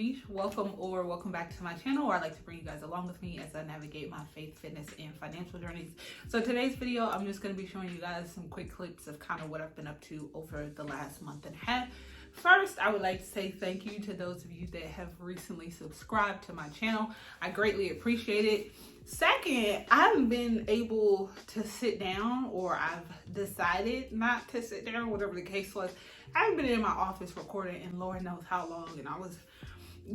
me. Welcome back to my channel, where I like to bring you guys along with me as I navigate my faith, fitness, and financial journeys. So today's video, I'm just going to be showing you guys some quick clips of kind of what I've been up to over the last month and a half. First, I would like to say thank you to those of you that have recently subscribed to my channel. I greatly appreciate it. Second, I haven't been able to sit down, or I've decided not to sit down, whatever the case was. I haven't been in my office recording in Lord knows how long, and I was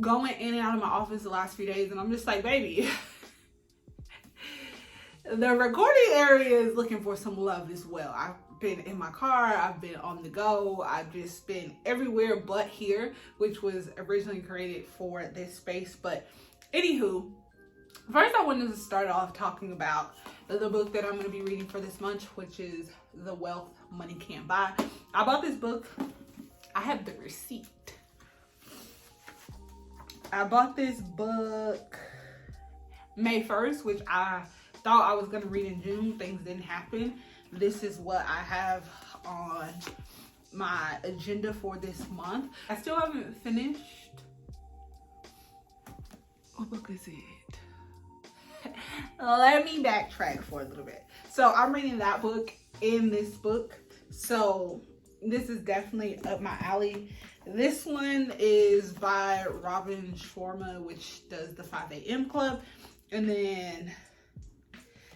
going in and out of my office the last few days, and I'm just like, baby, the recording area is looking for some love as well. I've been in my car, I've been on the go, I've just been everywhere but here, which was originally created for this space. But anywho, first I wanted to start off talking about the book that I'm going to be reading for this month, which is The Wealth Money Can't Buy. I bought this book. I have the receipt. I bought this book May 1st, which I thought I was going to read in June. Things didn't happen. This is what I have on my agenda for this month. I still haven't finished. What book is it? Let me backtrack for a little bit. So I'm reading that book in this book. So this is definitely up my alley. This one is by Robin Sharma, which does the 5 a.m. Club. And then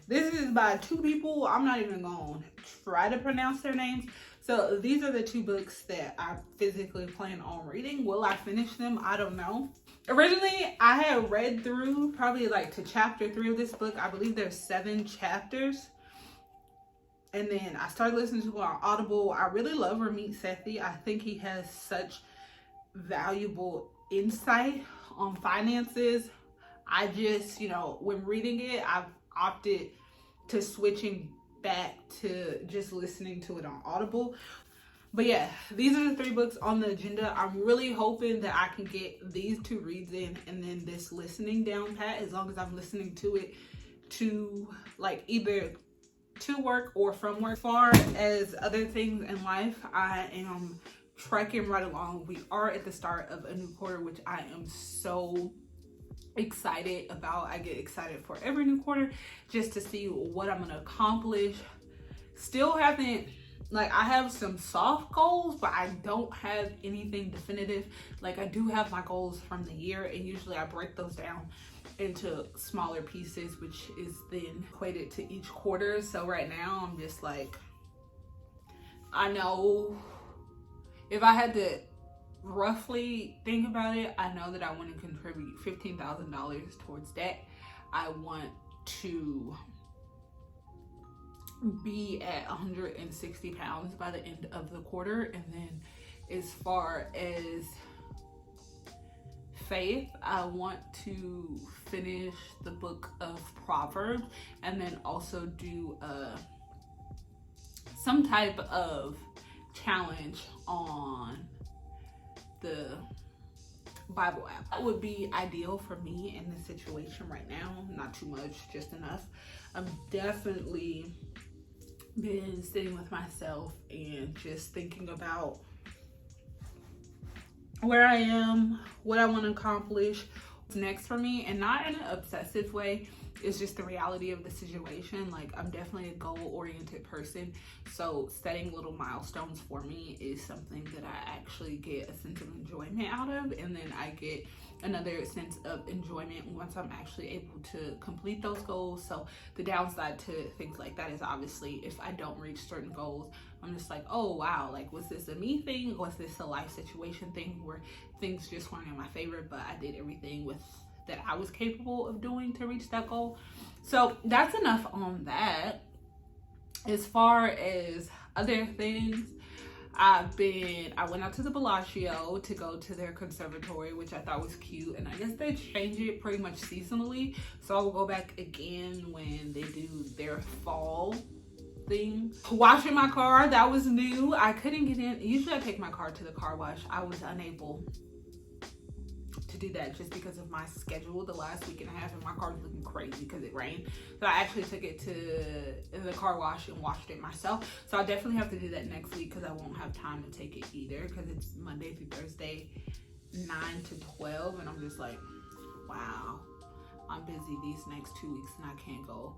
this is by two people. I'm not even going to try to pronounce their names. So these are the two books that I physically plan on reading. Will I finish them? I don't know. Originally, I had read through probably like to chapter 3 of this book. I believe there's 7 chapters. And then I started listening to it on Audible. I really love Ramit Sethi. I think he has such valuable insight on finances. I just, when reading it, I've opted to switching back to just listening to it on Audible. But yeah, these are the 3 books on the agenda. I'm really hoping that I can get these 2 reads in and then this listening down pat, as long as I'm listening to it to like either to work or from work. As far as other things in life, I am trekking right along. We are at the start of a new quarter, which I am so excited about. I get excited for every new quarter just to see what I'm gonna accomplish. Still haven't, I have some soft goals, but I don't have anything definitive. I do have my goals from the year, and usually I break those down into smaller pieces, which is then equated to each quarter. So right now I'm just I know if I had to roughly think about it, I know that I want to contribute $15,000 towards that. I want to be at 160 pounds by the end of the quarter. And then as far as faith, I want to finish the book of Proverbs, and then also do some type of challenge on the Bible app. That would be ideal for me in this situation right now. Not too much, just enough. I've definitely been sitting with myself and just thinking about where I am, what I want to accomplish, what's next for me, and not in an obsessive way. It's just the reality of the situation. I'm definitely a goal-oriented person, so setting little milestones for me is something that I actually get a sense of enjoyment out of, and then I get another sense of enjoyment once I'm actually able to complete those goals. So the downside to things like that is obviously if I don't reach certain goals, I'm just like, oh wow, was this a me thing? Was this a life situation thing where things just weren't in my favor, but I did everything that I was capable of doing to reach that goal? So that's enough on that. As far as other things, I went out to the Bellagio to go to their conservatory, which I thought was cute, and I guess they change it pretty much seasonally, so I will go back again when they do their fall thing. Washing my car, that was new. I couldn't get in. Usually I take my car to the car wash. I was unable to do that just because of my schedule the last week and a half, and my car was looking crazy because it rained. So I actually took it to the car wash and washed it myself. So I definitely have to do that next week because I won't have time to take it either, because it's Monday through Thursday 9 to 12, and I'm just like, wow, I'm busy these next 2 weeks and I can't go.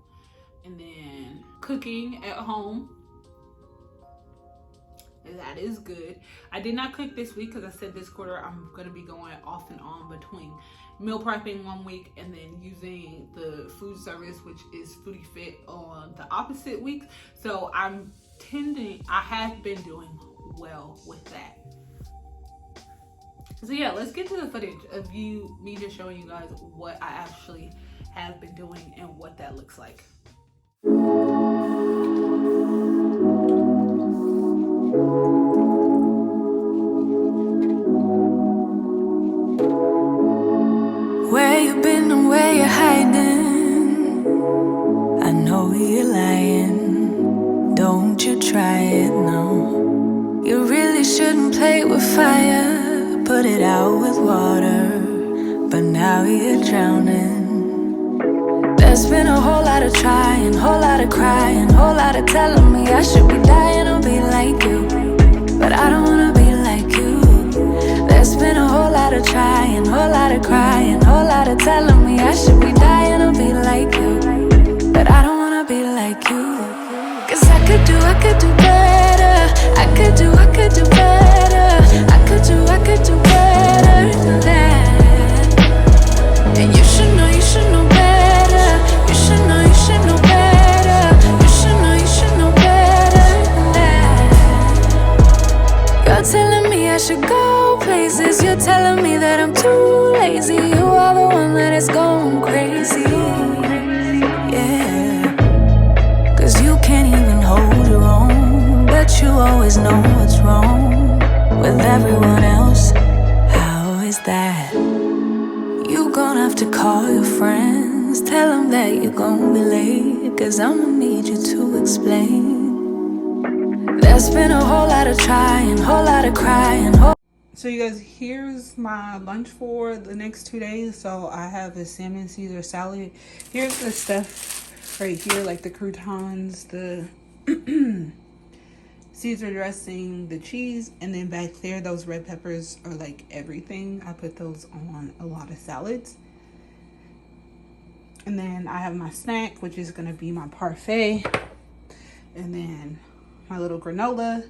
And then cooking at home, that is good. I did not cook this week because I said this quarter I'm going to be going off and on between meal prepping 1 week and then using the food service, which is Foodie Fit, on the opposite weeks. So I have been doing well with that. So yeah, let's get to the footage of me just showing you guys what I actually have been doing and what that looks like. Where you been and where you hiding? I know you're lying. Don't you try it, no. You really shouldn't play with fire. Put it out with water. But now you're drowning. There's been a whole lot of trying, whole lot of crying, whole lot of telling me I should be dying or be like you. But I don't wanna be like you. There's been a whole lot of trying, whole lot of crying, whole lot of telling me I should be dying or be like you. But I don't wanna be like you. Cause I could do better. I could do better. I could do better than that. And you should know better. You should know better. You should know better than that. You're telling me I should go places. You're telling me that I'm too lazy. You are the one that is going crazy. Yeah. Cause you can't even hold your own. But you always know what's wrong with everyone else. How is that? You gonna have to call your friends. Tell them that you're gonna be late. Cause I'ma need you to explain. There's been a whole lot of trying, whole lot of crying. So you guys, here's my lunch for the next 2 days. So I have a salmon Caesar salad. Here's the stuff right here, like the croutons, the Caesar dressing, the cheese, and then back there, those red peppers are like everything. I put those on a lot of salads. And then I have my snack, which is gonna be my parfait. And then my little granola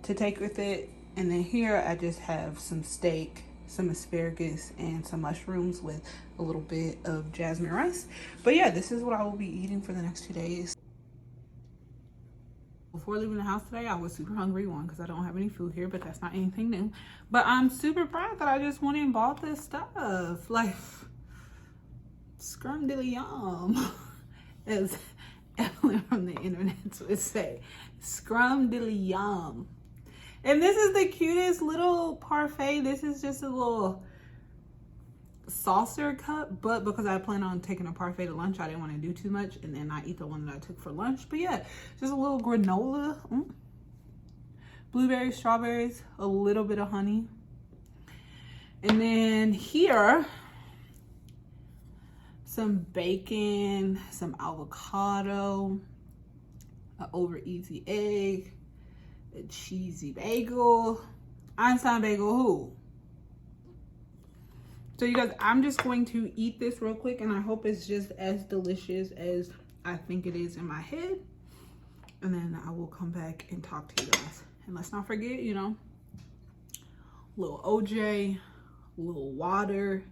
to take with it. And then here I just have some steak, some asparagus, and some mushrooms with a little bit of jasmine rice. But yeah, this is what I will be eating for the next 2 days. Before leaving the house today, I was super hungry, one, because I don't have any food here, but that's not anything new. But I'm super proud that I just went and bought this stuff. Like, scrum-dilly-yum, as Evelyn from the internet would say. Scrum-dilly-yum. And this is the cutest little parfait. This is just a little saucer cup, but because I plan on taking a parfait to lunch, I didn't want to do too much and then not eat the one that I took for lunch. But yeah, just a little granola, blueberries, strawberries, a little bit of honey. And then here, some bacon, some avocado, an over easy egg, a cheesy bagel. Einstein bagel who? So you guys, I'm just going to eat this real quick, and I hope it's just as delicious as I think it is in my head. And then I will come back and talk to you guys. And let's not forget, you know, a little OJ, a little water.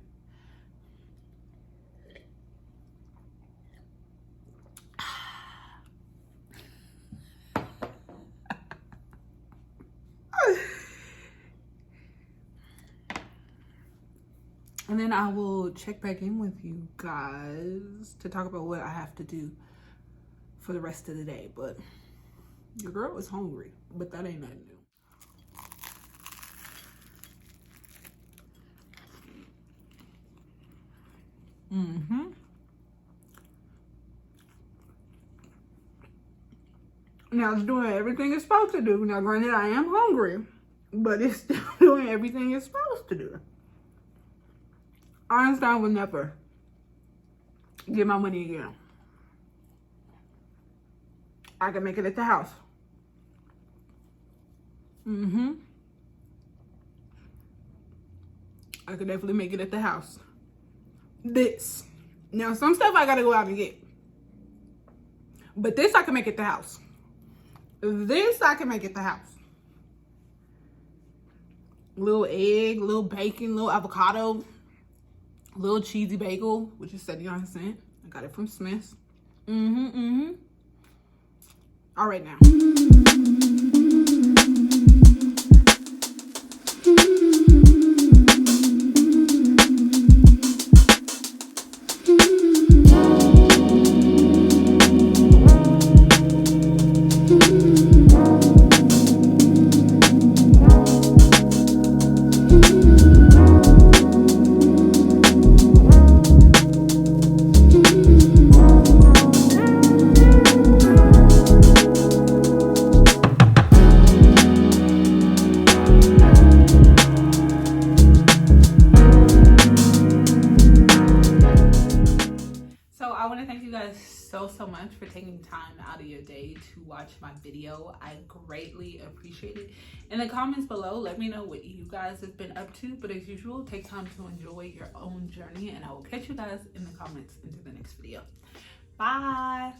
And then I will check back in with you guys to talk about what I have to do for the rest of the day. But your girl is hungry, but that ain't nothing new. Now it's doing everything it's supposed to do. Now granted, I am hungry, but it's still doing everything it's supposed to do. Einstein would never get my money again. I can make it at the house. I could definitely make it at the house. This. Now, some stuff I gotta go out and get. But this I can make at the house. This I can make at the house. Little egg, little bacon, little avocado, little cheesy bagel, which is 79¢. I got it from Smith's. All right now. So much for taking time out of your day to watch my video. I greatly appreciate it. In the comments below, let me know what you guys have been up to, but as usual, take time to enjoy your own journey, and I will catch you guys in the comments into the next video. Bye.